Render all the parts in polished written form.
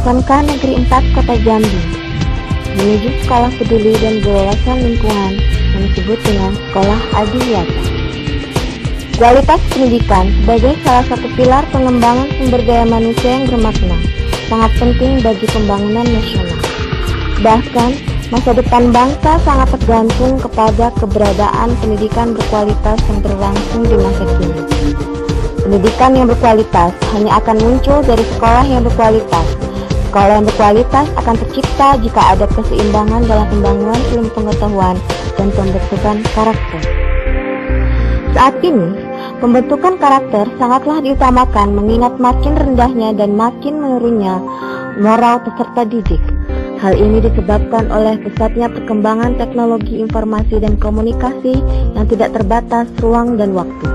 SMK Negeri 4 Kota Jambi menuju Sekolah Peduli dan Berwawasan Lingkungan yang disebut dengan Sekolah Adiwiyata. Kualitas pendidikan sebagai salah satu pilar pengembangan sumber daya manusia yang bermakna sangat penting bagi pembangunan nasional. Bahkan, masa depan bangsa sangat tergantung kepada keberadaan pendidikan berkualitas yang berlangsung di masa kini. Pendidikan yang berkualitas hanya akan muncul dari sekolah yang berkualitas. Sekolah yang berkualitas akan tercipta jika ada keseimbangan dalam pembangunan ilmu pengetahuan dan pembentukan karakter. Saat ini, pembentukan karakter sangatlah diutamakan mengingat makin rendahnya dan makin menurunnya moral peserta didik. Hal ini disebabkan oleh pesatnya perkembangan teknologi informasi dan komunikasi yang tidak terbatas ruang dan waktu.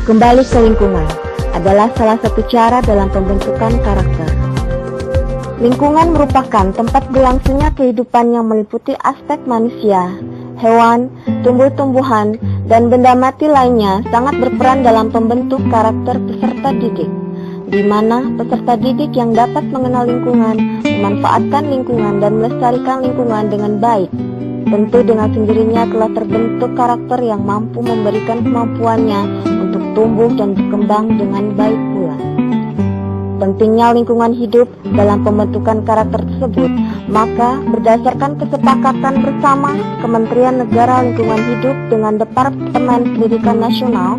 Kembali ke lingkungan adalah salah satu cara dalam pembentukan karakter. Lingkungan merupakan tempat berlangsungnya kehidupan yang meliputi aspek manusia, hewan, tumbuh-tumbuhan, dan benda mati lainnya sangat berperan dalam pembentuk karakter peserta didik, di mana peserta didik yang dapat mengenal lingkungan, memanfaatkan lingkungan, dan melestarikan lingkungan dengan baik, tentu dengan sendirinya telah terbentuk karakter yang mampu memberikan kemampuannya untuk tumbuh dan berkembang dengan baik pula. Pentingnya lingkungan hidup dalam pembentukan karakter tersebut, maka berdasarkan kesepakatan bersama Kementerian Negara Lingkungan Hidup dengan Departemen Pendidikan Nasional,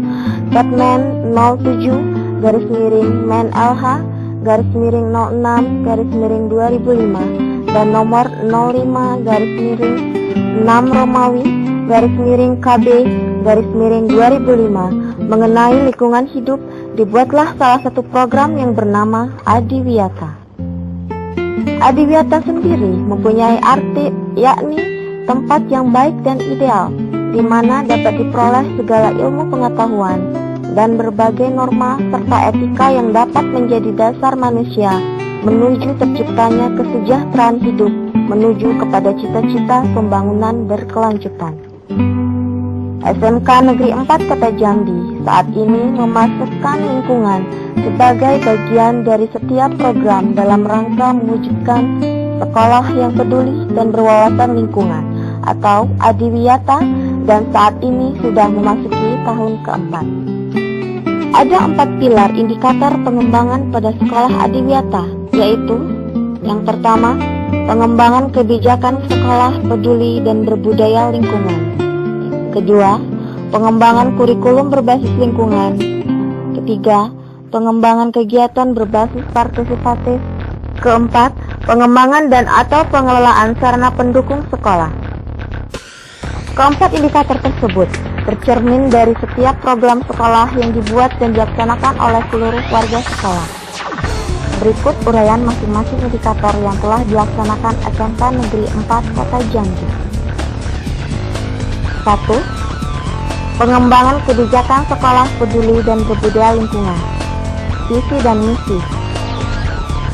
Permen 07-MLH-06-2005 dan nomor 05-6-Romawi-KB-2005 mengenai lingkungan hidup, dibuatlah salah satu program yang bernama Adiwiyata. Adiwiyata sendiri mempunyai arti yakni tempat yang baik dan ideal, di mana dapat diperoleh segala ilmu pengetahuan dan berbagai norma serta etika yang dapat menjadi dasar manusia menuju terciptanya kesejahteraan hidup, menuju kepada cita-cita pembangunan berkelanjutan. SMK Negeri 4 Kota Jambi saat ini memasukkan lingkungan sebagai bagian dari setiap program dalam rangka mewujudkan sekolah yang peduli dan berwawasan lingkungan atau Adiwiyata, dan saat ini sudah memasuki tahun keempat. Ada 4 pilar indikator pengembangan pada sekolah Adiwiyata, yaitu yang pertama, pengembangan kebijakan sekolah peduli dan berbudaya lingkungan. Kedua, pengembangan kurikulum berbasis lingkungan. Ketiga, pengembangan kegiatan berbasis partisipatif. Keempat, pengembangan dan atau pengelolaan sarana pendukung sekolah. Keempat indikator tersebut tercermin dari setiap program sekolah yang dibuat dan dilaksanakan oleh seluruh warga sekolah. Berikut uraian masing-masing indikator yang telah dilaksanakan SMK Negeri 4 Kota Jambi. 1. Pengembangan kebijakan sekolah peduli dan berbudaya lingkungan. Visi dan misi.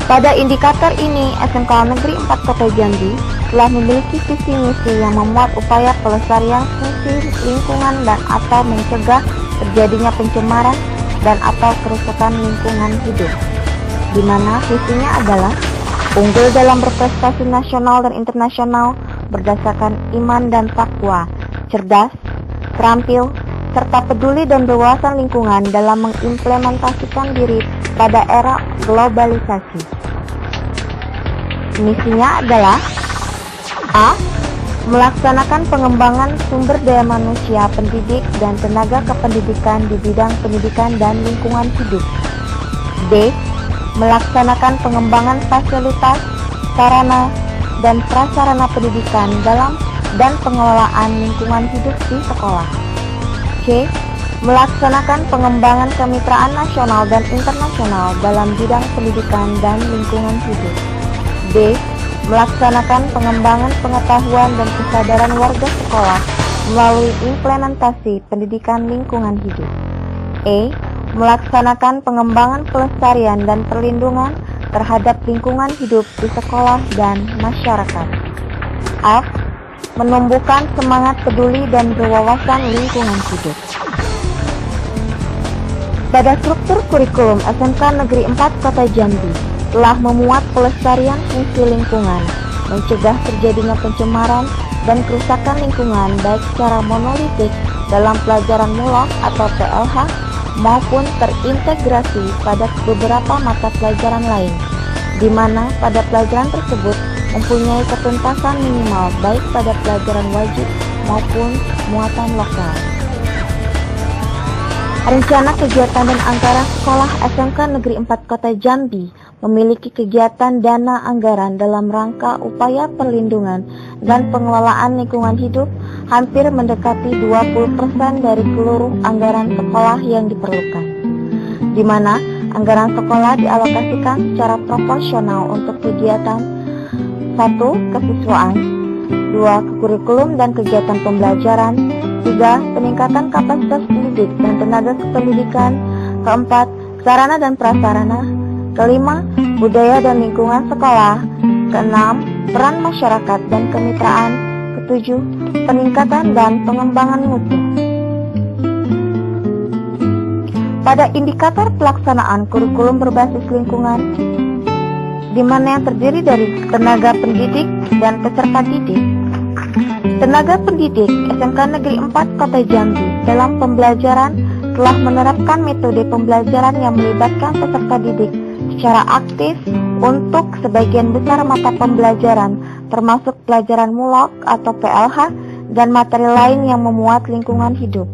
Pada indikator ini, SMK Negeri 4 Kota Jambi telah memiliki visi misi yang memuat upaya pelestarian fungsi lingkungan dan atau mencegah terjadinya pencemaran dan atau kerusakan lingkungan hidup, di mana visinya adalah unggul dalam berprestasi nasional dan internasional berdasarkan iman dan takwa, cerdas, terampil, serta peduli dan berwawasan lingkungan dalam mengimplementasikan diri pada era globalisasi. Misinya adalah A. Melaksanakan pengembangan sumber daya manusia pendidik dan tenaga kependidikan di bidang pendidikan dan lingkungan hidup. B. Melaksanakan pengembangan fasilitas, sarana, dan prasarana pendidikan dalam dan pengelolaan lingkungan hidup di sekolah. C. Melaksanakan pengembangan kemitraan nasional dan internasional dalam bidang pendidikan dan lingkungan hidup. D. Melaksanakan pengembangan pengetahuan dan kesadaran warga sekolah melalui implementasi pendidikan lingkungan hidup. E. Melaksanakan pengembangan pelestarian dan perlindungan terhadap lingkungan hidup di sekolah dan masyarakat. F. Menumbuhkan semangat peduli dan berwawasan lingkungan hidup. Pada struktur kurikulum SMK Negeri 4 Kota Jambi, telah memuat pelestarian fungsi lingkungan, mencegah terjadinya pencemaran dan kerusakan lingkungan baik secara monolitik dalam pelajaran mulak atau PLH maupun terintegrasi pada beberapa mata pelajaran lain, di mana pada pelajaran tersebut mempunyai ketuntasan minimal baik pada pelajaran wajib maupun muatan lokal. Rencana kegiatan dan anggaran sekolah SMK Negeri 4 Kota Jambi memiliki kegiatan dana anggaran dalam rangka upaya perlindungan dan pengelolaan lingkungan hidup hampir mendekati 20% dari seluruh anggaran sekolah yang diperlukan, di mana anggaran sekolah dialokasikan secara proporsional untuk kegiatan 1. Kesiswaan, 2. Kurikulum dan kegiatan pembelajaran, 3. Peningkatan kapasitas pendidik dan tenaga kependidikan, 4. Sarana dan prasarana, 5. Budaya dan lingkungan sekolah, 6. Peran masyarakat dan kemitraan, 7. Peningkatan dan pengembangan mutu. Pada indikator pelaksanaan kurikulum berbasis lingkungan, di mana yang terdiri dari tenaga pendidik dan peserta didik. Tenaga pendidik SMK Negeri 4 Kota Jambi dalam pembelajaran telah menerapkan metode pembelajaran yang melibatkan peserta didik secara aktif untuk sebagian besar mata pembelajaran, termasuk pelajaran mulak atau PLH dan materi lain yang memuat lingkungan hidup,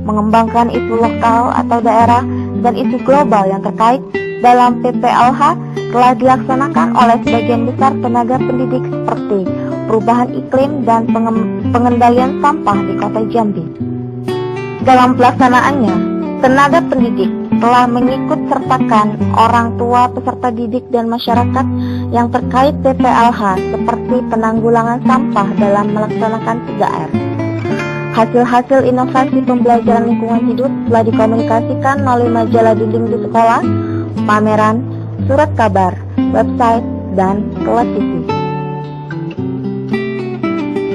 mengembangkan isu lokal atau daerah dan isu global yang terkait dalam PPLH telah dilaksanakan oleh sebagian besar tenaga pendidik seperti perubahan iklim dan pengendalian sampah di Kota Jambi. Dalam pelaksanaannya, tenaga pendidik telah mengikut sertakan orang tua, peserta didik, dan masyarakat yang terkait PPLH seperti penanggulangan sampah dalam melaksanakan 3R. Hasil-hasil inovasi pembelajaran lingkungan hidup telah dikomunikasikan melalui majalah dinding di sekolah, pameran, surat kabar, website, dan televisi.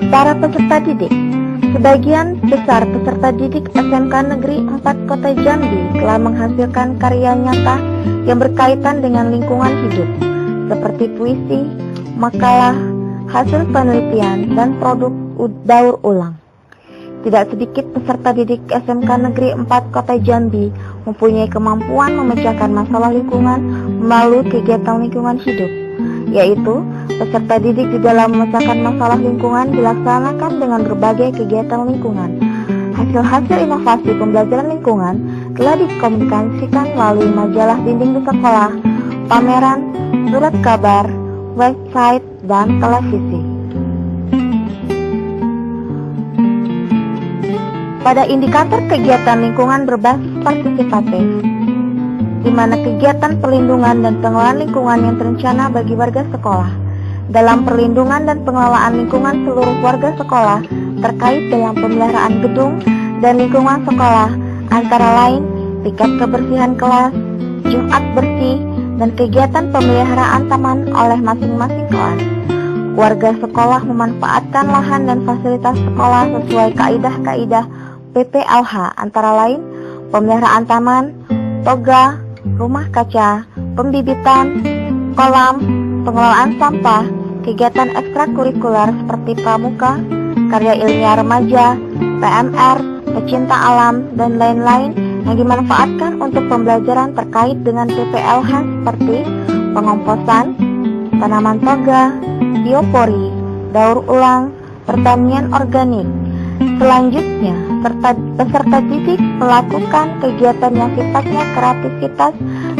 Para peserta didik. Sebagian besar peserta didik SMK Negeri 4 Kota Jambi telah menghasilkan karya nyata yang berkaitan dengan lingkungan hidup, seperti puisi, makalah, hasil penelitian, dan produk daur ulang. Tidak sedikit peserta didik SMK Negeri 4 Kota Jambi mempunyai kemampuan memecahkan masalah lingkungan melalui kegiatan lingkungan hidup, yaitu peserta didik di dalam memecahkan masalah lingkungan dilaksanakan dengan berbagai kegiatan lingkungan. Hasil-hasil inovasi pembelajaran lingkungan telah dikomunikasikan melalui majalah dinding di sekolah, pameran, surat kabar, website, dan televisi. Pada indikator kegiatan lingkungan berbasis partisipatif, di mana kegiatan perlindungan dan pengelolaan lingkungan yang terencana bagi warga sekolah. Dalam perlindungan dan pengelolaan lingkungan seluruh warga sekolah terkait dalam pemeliharaan gedung dan lingkungan sekolah, antara lain tingkat kebersihan kelas, Jumat bersih, dan kegiatan pemeliharaan taman oleh masing-masing kelas. Warga sekolah memanfaatkan lahan dan fasilitas sekolah sesuai kaidah-kaidah PPLH, antara lain pemeliharaan taman, toga, rumah kaca, pembibitan, kolam, pengelolaan sampah, kegiatan ekstrakurikuler seperti pramuka, karya ilmiah remaja, PMR, pecinta alam, dan lain-lain yang dimanfaatkan untuk pembelajaran terkait dengan PPLH seperti pengomposan, tanaman toga, biopori, daur ulang, pertanian organik. Selanjutnya, peserta didik melakukan kegiatan yang sifatnya kreativitas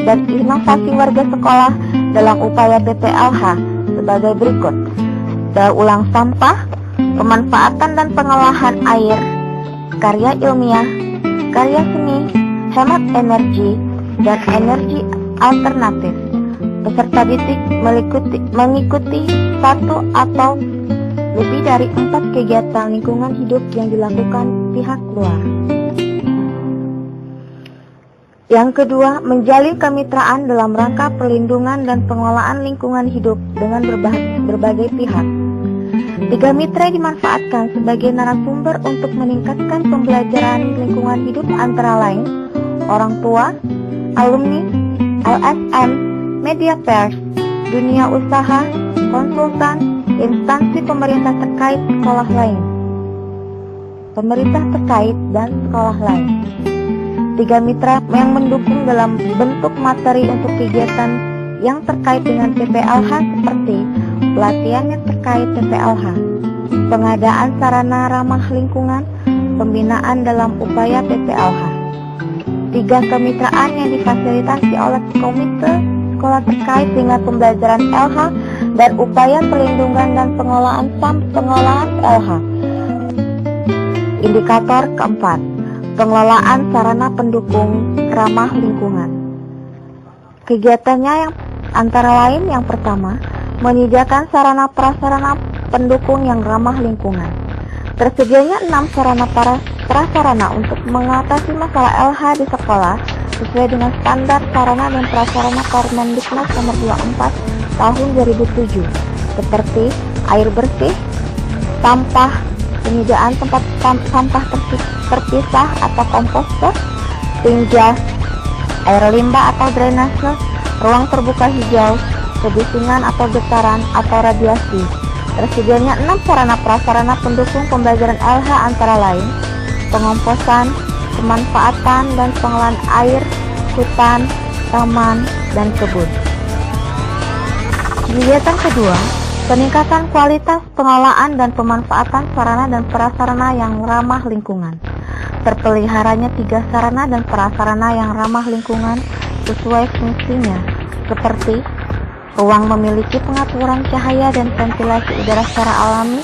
dan inovasi warga sekolah dalam upaya PPLH sebagai berikut: daur ulang sampah, pemanfaatan dan pengolahan air, karya ilmiah, karya seni, hemat energi, dan energi alternatif. Peserta didik mengikuti satu atau lebih dari 4 kegiatan lingkungan hidup yang dilakukan pihak luar. Yang kedua, menjalin kemitraan dalam rangka perlindungan dan pengelolaan lingkungan hidup dengan berbagai pihak. 3 mitra dimanfaatkan sebagai narasumber untuk meningkatkan pembelajaran lingkungan hidup, antara lain orang tua, alumni, LSM, media pers, dunia usaha, konsultan, instansi pemerintah terkait, sekolah lain. Pemerintah terkait dan sekolah lain. 3 mitra yang mendukung dalam bentuk materi untuk kegiatan yang terkait dengan PPLH seperti pelatihan yang terkait PPLH, pengadaan sarana ramah lingkungan, pembinaan dalam upaya PPLH. 3 kemitraan yang difasilitasi oleh komite sekolah terkait dengan pembelajaran LH dan upaya perlindungan dan pengolahan LH. Indikator keempat, pengelolaan sarana pendukung ramah lingkungan. Kegiatannya yang antara lain yang pertama, menyediakan sarana prasarana pendukung yang ramah lingkungan. Tersedianya 6 sarana prasarana untuk mengatasi masalah LH di sekolah sesuai dengan standar sarana dan prasarana Permendiknas nomor 24 tahun 2007, seperti air bersih, sampah, penyediaan tempat sampah terpisah atau komposter, tinja, air limbah atau drainase, ruang terbuka hijau, kebisingan atau getaran atau radiasi. Tersedianya 6 sarana prasarana pendukung pembelajaran LH antara lain pengomposan, pemanfaatan dan pengelolaan air, hutan, taman, dan kebun. Kegiatan kedua, peningkatan kualitas pengelolaan dan pemanfaatan sarana dan prasarana yang ramah lingkungan. Terpeliharanya 3 sarana dan prasarana yang ramah lingkungan sesuai fungsinya, seperti ruang memiliki pengaturan cahaya dan ventilasi udara secara alami,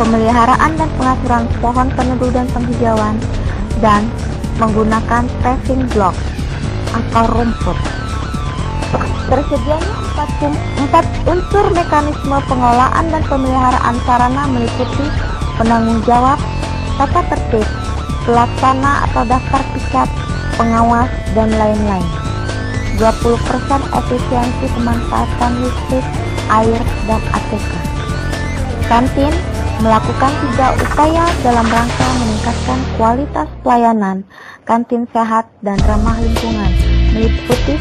pemeliharaan dan pengaturan pohon peneduh dan penghijauan, dan menggunakan paving block atau rumput. Tersedianya 4 unsur mekanisme pengelolaan dan pemeliharaan sarana meliputi penanggung jawab, tata tertib, pelaksana atau daftar piket, pengawas, dan lain-lain. 20% efisiensi pemanfaatan listrik, air, dan ATK. Kantin melakukan 3 upaya dalam rangka meningkatkan kualitas pelayanan kantin sehat dan ramah lingkungan, meliputi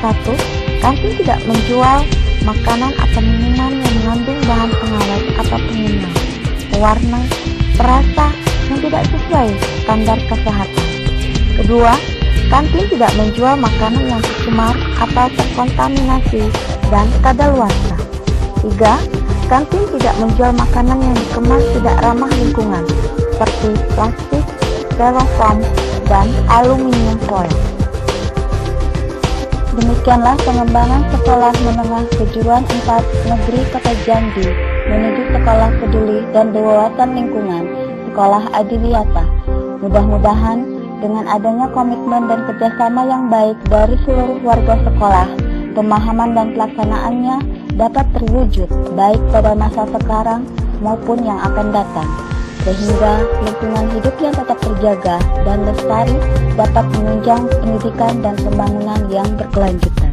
1. Kantin tidak menjual makanan atau minuman yang mengandung bahan pengawet atau pengenal, pewarna, perasa yang tidak sesuai standar kesehatan. Kedua, kantin tidak menjual makanan yang tercemar atau terkontaminasi dan kadaluarsa. 3. Kantin tidak menjual makanan yang dikemas tidak ramah lingkungan, seperti plastik, styrofoam, dan aluminium foil. Demikianlah pengembangan sekolah menengah kejuruan 4 negeri Kota Jambi menuju sekolah peduli dan berwawasan lingkungan, sekolah Adiwiyata. Mudah-mudahan dengan adanya komitmen dan kerjasama yang baik dari seluruh warga sekolah, pemahaman dan pelaksanaannya dapat terwujud baik pada masa sekarang maupun yang akan datang, sehingga lingkungan hidup yang tetap terjaga dan lestari dapat menunjang pendidikan dan pembangunan yang berkelanjutan.